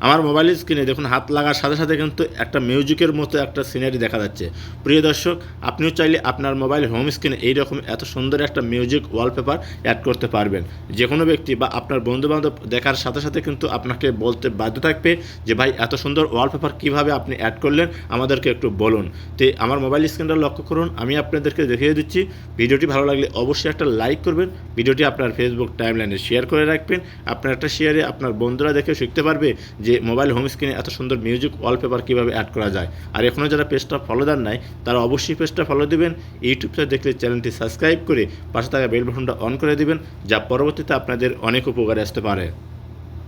আমার মোবাইলের স্ক্রিনে দেখুন হাত লাগার সাথে সাথে কিন্তু একটা মিউজিকের মতো একটা সিনারি দেখা যাচ্ছে। প্রিয় দর্শক, আপনিও চাইলে আপনার মোবাইল হোম স্ক্রিনে এইরকম এত সুন্দর একটা মিউজিক ওয়ালপেপার অ্যাড করতে পারবেন। যে কোনো ব্যক্তি বা আপনার বন্ধুবান্ধব দেখার সাথে সাথে কিন্তু আপনাকে বলতে বাধ্য থাকবে যে ভাই এত সুন্দর ওয়ালপেপার কীভাবে আপনি অ্যাড করলেন, আমাদেরকে একটু বলুন। তো আমার মোবাইল স্ক্রিনটা লক্ষ্য করুন, আমি আপনাদেরকে দেখিয়ে দিচ্ছি। ভিডিওটি ভালো লাগলে অবশ্যই একটা লাইক করবেন, ভিডিওটি আপনার ফেসবুক টাইমলাইনে শেয়ার করে রাখবেন। আপনার একটা শেয়ারে আপনার বন্ধুরা দেখে শিখতে পারবে যে মোবাইল হোম স্ক্রিনে এত সুন্দর মিউজিক ওয়ালপেপার কীভাবে অ্যাড করা যায়। আর এখনও যারা পেজটা ফলো দেন নাই তারা অবশ্যই পেজটা ফলো দেবেন। ইউটিউব থেকে দেখলে চ্যানেলটি সাবস্ক্রাইব করে পাশে থাকা বেল বাটনটা অন করে দিবেন, যা পরবর্তীতে আপনাদের অনেক উপকারে আসতে পারে।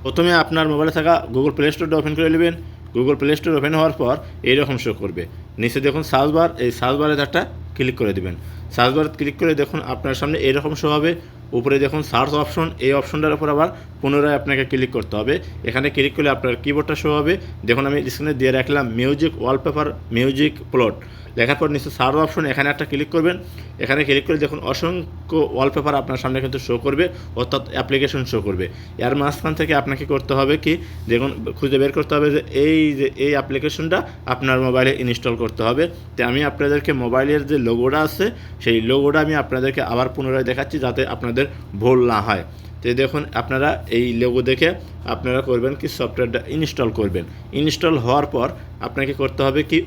প্রথমে আপনার মোবাইলে থাকা গুগল প্লে স্টোরটা ওপেন করে নেবেন। গুগল প্লে স্টোর ওপেন হওয়ার পর এইরকম শো করবে। নিচে দেখুন সার্চ বার, এই সার্চ বারে একটা ক্লিক করে দেবেন। সার্চ বার ক্লিক করে দেখুন আপনার সামনে এইরকম শো হবে। উপরে দেখুন সার্চ অপশন, এই অপশনটার উপর আবার পুনরায় আপনাকে ক্লিক করতে হবে। এখানে ক্লিক করলে আপনার কিবোর্ডটা শো হবে। দেখুন আমি স্ক্রিনে দিয়ে রাখলাম মিউজিক ওয়ালপেপার মিউজিক প্লট। লেখার পর নিচে সার্চ অপশন, এখানে একটা ক্লিক করবেন। এখানে ক্লিক করে দেখুন অসংখ্য ওয়ালপেপার আপনার সামনে কিন্তু শো করবে, অর্থাৎ অ্যাপ্লিকেশন শো করবে। এর মাঝখান থেকে আপনাকে করতে হবে কি, দেখুন খুঁজে বের করতে হবে যে এই অ্যাপ্লিকেশনটা আপনার মোবাইলে ইনস্টল করতে হবে। তো আমি আপনাদেরকে মোবাইলের যে লোগোটা আছে সেই লোগোটা আমি আপনাদেরকে আবার পুনরায় দেখাচ্ছি যাতে আপনাদের ভুল না হয়। তো দেখুন আপনারা এই লোগো দেখে আপনারা করবেন কি সফটওয়্যারটা ইনস্টল করবেন। ইনস্টল হওয়ার পর আপনাকে করতে হবে কি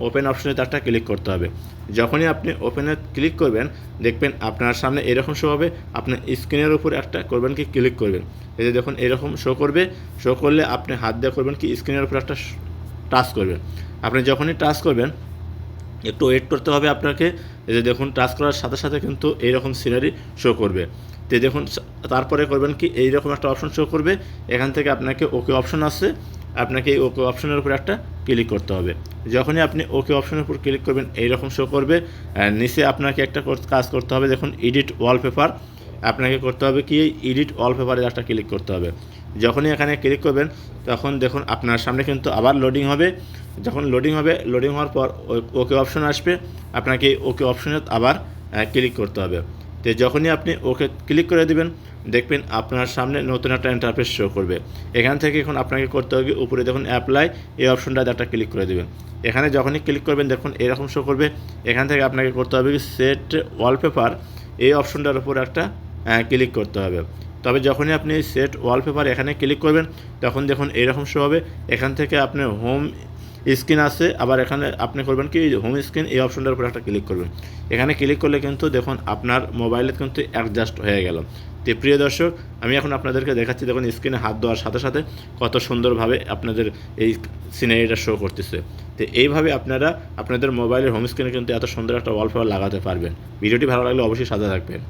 ওপেন অপশনে একটা ক্লিক করতে হবে। যখনই আপনি ওপেনে ক্লিক করবেন দেখবেন আপনার সামনে এরকম শো হবে। আপনি স্ক্রিনের উপর একটা করবেন কি ক্লিক করবেন। এই যে দেখুন এরকম শো করবে। শো করলে আপনি হাত দিয়ে করবেন কি স্ক্রিনের উপর একটা টাচ করবেন। আপনি যখনই টাচ করবেন একটু ওয়েট করতে হবে আপনাকে। এই যে দেখুন টাচ করার সাথে সাথে কিন্তু এইরকম সিনারি শো করবে। তো দেখুন তারপরে করবেন কি এইরকম একটা অপশন শো করবে। এখান থেকে আপনাকে ওকে অপশন আছে, আপনাকে এই ওকে অপশনের উপর একটা ক্লিক করতে হবে। যখনই আপনি ওকে অপশনের উপর ক্লিক করবেন এইরকম শো করবে। নিচে আপনাকে একটা কাজ করতে হবে, দেখুন এডিট ওয়ালপেপার। আপনাকে করতে হবে কি এডিট ওয়ালপেপারে একটা ক্লিক করতে হবে। যখনই এখানে ক্লিক করবেন তখন দেখুন আপনার সামনে কিন্তু আবার লোডিং হবে। যখন লোডিং হবে, লোডিং হওয়ার পর ওকে অপশন আসবে, আপনাকে ওকে অপশনে আবার ক্লিক করতে হবে। তো যখনই আপনি ওকে ক্লিক করে দেবেন দেখবেন আপনার সামনে নতুন একটা ইন্টারফেস শো করবে। এখান থেকে এখন আপনাকে করতে হবে উপরে দেখুন অ্যাপ্লাই, এই অপশনটাতে একটা ক্লিক করে দেবেন। এখানে যখনই ক্লিক করবেন দেখুন এরকম শো করবে। এখান থেকে আপনাকে করতে হবে কি সেট ওয়ালপেপার, এই অপশনটার উপর একটা ক্লিক করতে হবে। তবে যখনই আপনি সেট ওয়ালপেপার এখানে ক্লিক করবেন তখন দেখুন এরকম শো হবে। এখান থেকে আপনি হোম স্ক্রিন আছে, আবার এখানে আপনি করবেন কি হোম স্ক্রিন, এই অপশনটার উপর একটা ক্লিক করবেন। এখানে ক্লিক করলে কিন্তু দেখুন আপনার মোবাইলে কিন্তু অ্যাডজাস্ট হয়ে গেল। তো প্রিয় দর্শক, আমি এখন আপনাদেরকে দেখাচ্ছি দেখুন স্ক্রিনে হাত দেওয়ার সাথে সাথে কত সুন্দরভাবে আপনাদের এই সিনারিটা শো করতেছে। তো এইভাবে আপনারা আপনাদের মোবাইলের হোম স্ক্রিনে কিন্তু এত সুন্দর একটা ওয়ালপেপার লাগাতে পারবেন। ভিডিওটি ভালো লাগলে অবশ্যই সাথে থাকবেন।